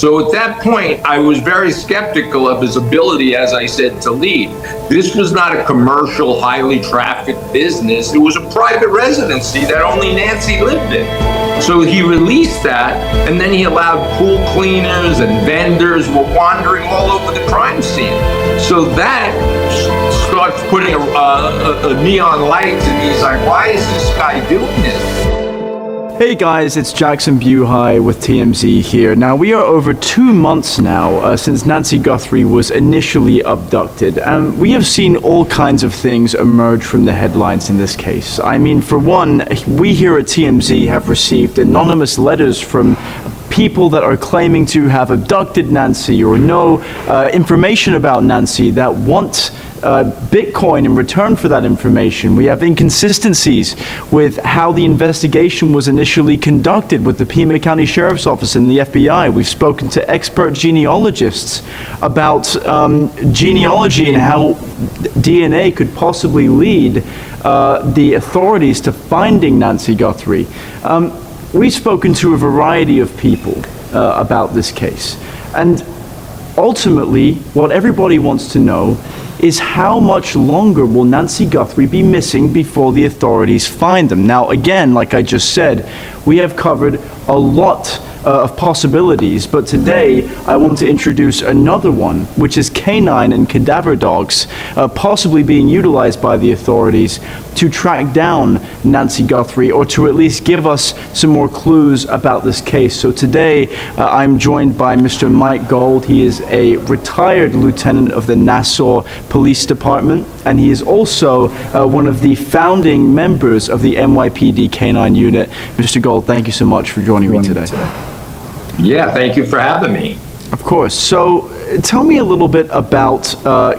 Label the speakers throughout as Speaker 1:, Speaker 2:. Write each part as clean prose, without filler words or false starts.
Speaker 1: So at that point, I was very skeptical of his ability, as I said, to lead. This was not a commercial, highly trafficked business. It was a private residency that only Nancy lived in. So he released that, and then he allowed pool cleaners and vendors were wandering all over the crime scene. So that starts putting a neon light to me. He's like, why is this guy doing this?
Speaker 2: Hey guys, it's Jackson Buhai with TMZ here. Now, we are over 2 months now since Nancy Guthrie was initially abducted, and we have seen all kinds of things emerge from the headlines in this case. I mean, for one, we here at TMZ have received anonymous letters from people that are claiming to have abducted Nancy or know information about Nancy that want Bitcoin in return for that information. We have inconsistencies with how the investigation was initially conducted with the Pima County Sheriff's Office and the FBI. We've spoken to expert genealogists about genealogy and how DNA could possibly lead the authorities to finding Nancy Guthrie. We've spoken to a variety of people about this case. And ultimately, what everybody wants to know is how much longer will Nancy Guthrie be missing before the authorities find them? Now, again, like I just said, we have covered a lot of possibilities, but today I want to introduce another one, which is canine and cadaver dogs, possibly being utilized by the authorities to track down Nancy Guthrie, or to at least give us some more clues about this case. So today I'm joined by Mr. Mike Gold. He is a retired lieutenant of the Nassau Police Department, and he is also one of the founding members of the NYPD Canine Unit. Mr. Gold, thank you so much for joining me today.
Speaker 1: Yeah, thank you for having me.
Speaker 2: Of course. So tell me a little bit about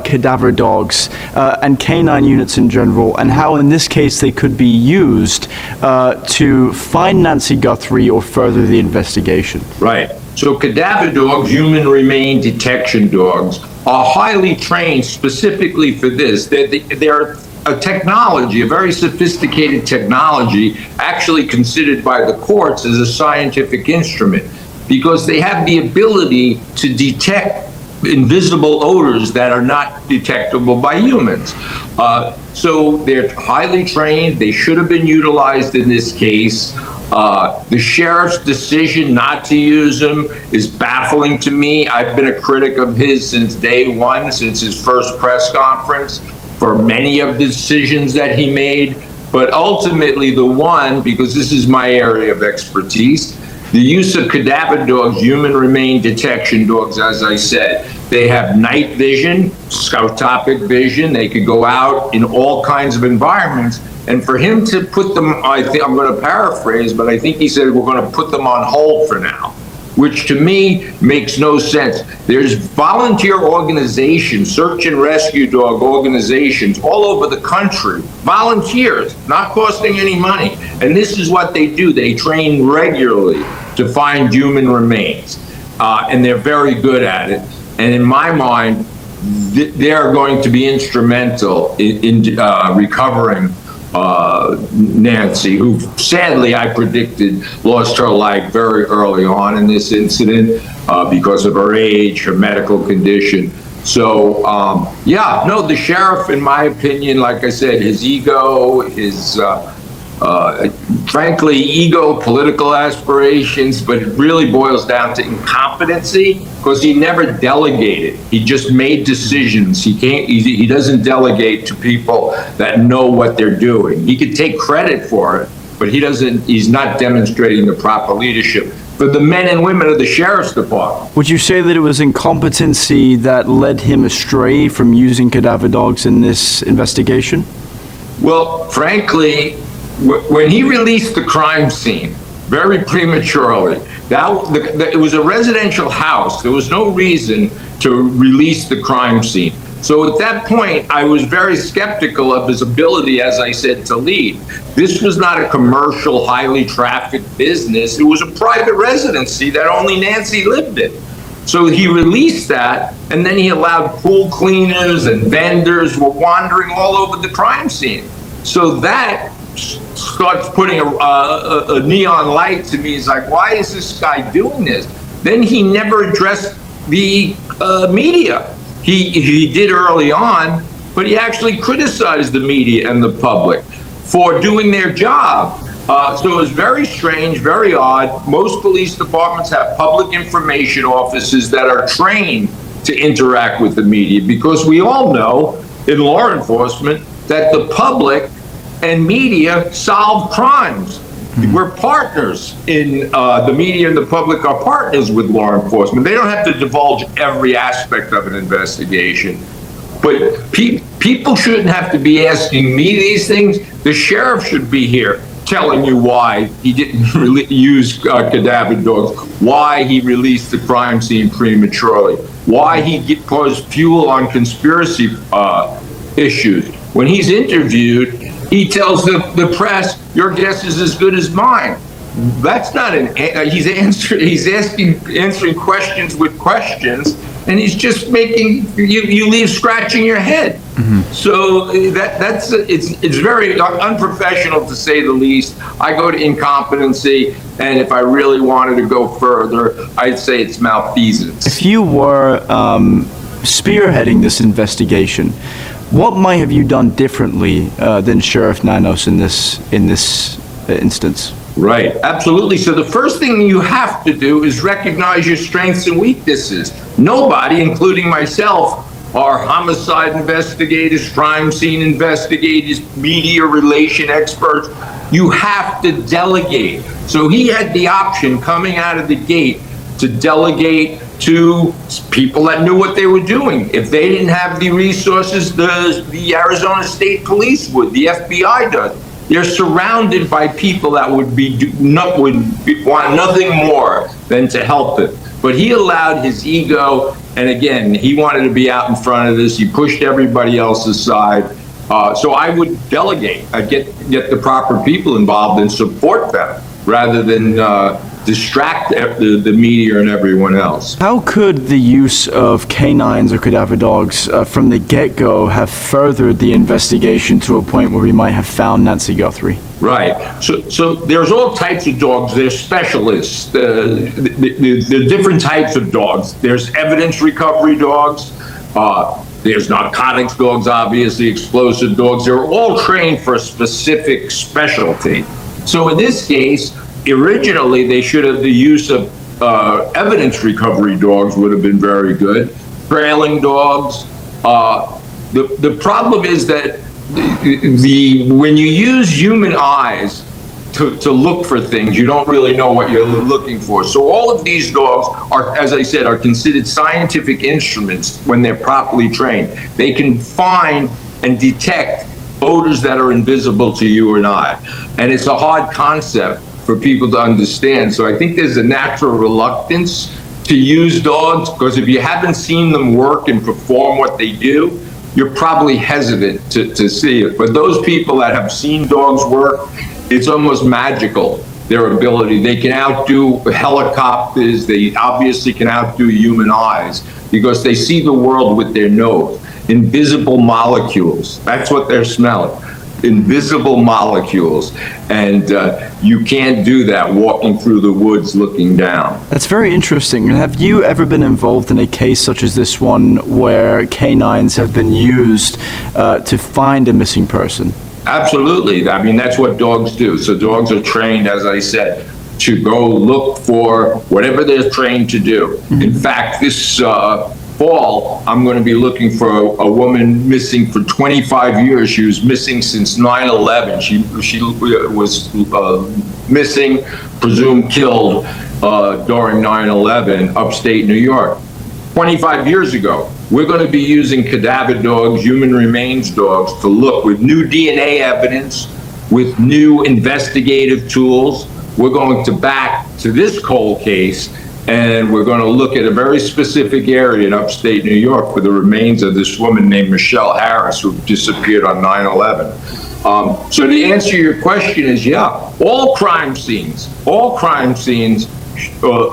Speaker 2: cadaver dogs and canine units in general, and how in this case they could be used to find Nancy Guthrie or further the investigation.
Speaker 1: Right. So cadaver dogs, human remain detection dogs, are highly trained specifically for this. They're a technology, a very sophisticated technology, actually considered by the courts as a scientific instrument, because they have the ability to detect invisible odors that are not detectable by humans. So they're highly trained. They should have been utilized in this case. The sheriff's decision not to use them is baffling to me. I've been a critic of his since day one, since his first press conference, for many of the decisions that he made. But ultimately the one, because this is my area of expertise, the use of cadaver dogs, human remain detection dogs, as I said, they have night vision, scotopic vision. They could go out in all kinds of environments. And for him to put them, I think I'm going to paraphrase, but I think he said we're going to put them on hold for now, which to me makes no sense. There's volunteer organizations, search and rescue dog organizations all over the country, volunteers, not costing any money. And this is what they do. They train regularly to find human remains, and they're very good at it. And in my mind, they are going to be instrumental in recovering Nancy, who sadly I predicted lost her life very early on in this incident because of her age, her medical condition. So yeah, no, the sheriff, in my opinion, like I said, his ego, his frankly, ego, political aspirations, but it really boils down to incompetency, because he never delegated. He just made decisions. He doesn't delegate to people that know what they're doing. He could take credit for it, but he's not demonstrating the proper leadership for the men and women of the sheriff's department.
Speaker 2: Would you say that it was incompetency that led him astray from using cadaver dogs in this investigation?
Speaker 1: Well, frankly, when he released the crime scene very prematurely, it was a residential house. There was no reason to release the crime scene. So at that point, I was very skeptical of his ability, as I said, to lead. This was not a commercial, highly trafficked business. It was a private residency that only Nancy lived in. So he released that, and then he allowed pool cleaners and vendors were wandering all over the crime scene. So that starts putting a neon light to me. It's like, why is this guy doing this? Then he never addressed the media. He did early on, but he actually criticized the media and the public for doing their job. So it was very strange, very odd. Most police departments have public information offices that are trained to interact with the media, because we all know in law enforcement that the public and media solve crimes. We're partners in the media, and the public are partners with law enforcement. They don't have to divulge every aspect of an investigation. But people shouldn't have to be asking me these things. The sheriff should be here telling you why he didn't use cadaver dogs, why he released the crime scene prematurely, why he caused fuel on conspiracy issues. When he's interviewed, he tells the press, "Your guess is as good as mine." That's not he's answering questions with questions, and he's just making you leave scratching your head. So it's very unprofessional, to say the least. I go to incompetency, and if I really wanted to go further, I'd say it's malfeasance.
Speaker 2: If you were spearheading this investigation, what might have you done differently than Sheriff Nanos in this instance?
Speaker 1: Right, absolutely. So the first thing you have to do is recognize your strengths and weaknesses. Nobody, including myself, are homicide investigators, crime scene investigators, media relation experts. You have to delegate. So he had the option coming out of the gate to delegate to people that knew what they were doing. If they didn't have the resources, the Arizona State Police would, the FBI does. They're surrounded by people that would want nothing more than to help him. But he allowed his ego, and again, he wanted to be out in front of this. He pushed everybody else aside. So I would delegate. I'd get the proper people involved and support them, rather than distract the media and everyone else.
Speaker 2: How could the use of canines or cadaver dogs from the get-go have furthered the investigation to a point where we might have found Nancy Guthrie?
Speaker 1: Right. So there's all types of dogs. There's specialists. The different types of dogs. There's evidence recovery dogs. There's narcotics dogs, obviously, explosive dogs. They're all trained for a specific specialty. So in this case, originally they should have the use of evidence recovery dogs would have been very good. Trailing dogs. The problem is that when you use human eyes to look for things, you don't really know what you're looking for. So all of these dogs are, as I said, are considered scientific instruments when they're properly trained. They can find and detect odors that are invisible to you and I. And it's a hard concept for people to understand. So I think there's a natural reluctance to use dogs, because if you haven't seen them work and perform what they do, you're probably hesitant to see it. But those people that have seen dogs work, it's almost magical, their ability. They can outdo helicopters. They obviously can outdo human eyes, because they see the world with their nose. Invisible molecules, that's what they're smelling. Invisible molecules, and you can't do that walking through the woods looking down.
Speaker 2: That's very interesting. Have you ever been involved in a case such as this one where canines have been used to find a missing person?
Speaker 1: Absolutely. I mean, that's what dogs do. So dogs are trained, as I said, to go look for whatever they're trained to do. In fact, this fall, I'm going to be looking for a woman missing for 25 years. She was missing since 9/11. She was missing, presumed killed during 9/11, upstate New York. 25 years ago. We're going to be using cadaver dogs, human remains dogs, to look with new DNA evidence, with new investigative tools. We're going back to this cold case, and we're going to look at a very specific area in upstate New York for the remains of this woman named Michelle Harris, who disappeared on 9/11. So to answer your question is, yeah, all crime scenes,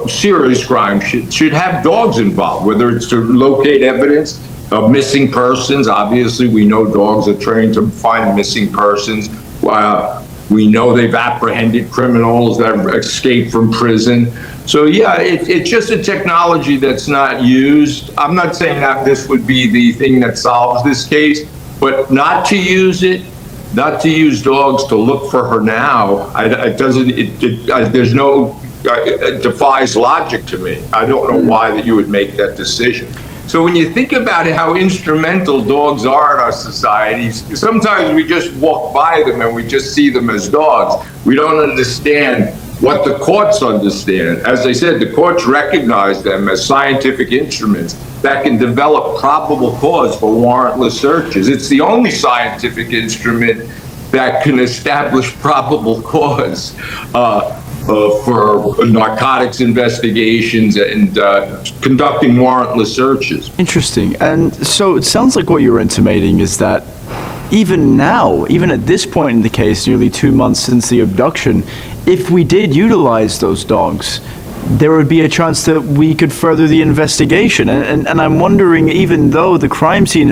Speaker 1: serious crime should have dogs involved, whether it's to locate evidence of missing persons. Obviously, we know dogs are trained to find missing persons. We know they've apprehended criminals that have escaped from prison. So yeah, it's just a technology that's not used. I'm not saying that this would be the thing that solves this case, but not to use it, not to use dogs to look for her now, it defies logic to me. I don't know why that you would make that decision. So when you think about it, how instrumental dogs are in our societies, sometimes we just walk by them and we just see them as dogs. We don't understand what the courts understand. As I said, the courts recognize them as scientific instruments that can develop probable cause for warrantless searches. It's the only scientific instrument that can establish probable cause for narcotics investigations and conducting warrantless searches.
Speaker 2: Interesting. And so it sounds like what you're intimating is that even now, even at this point in the case, nearly 2 months since the abduction, if we did utilize those dogs, there would be a chance that we could further the investigation. And I'm wondering, even though the crime scene is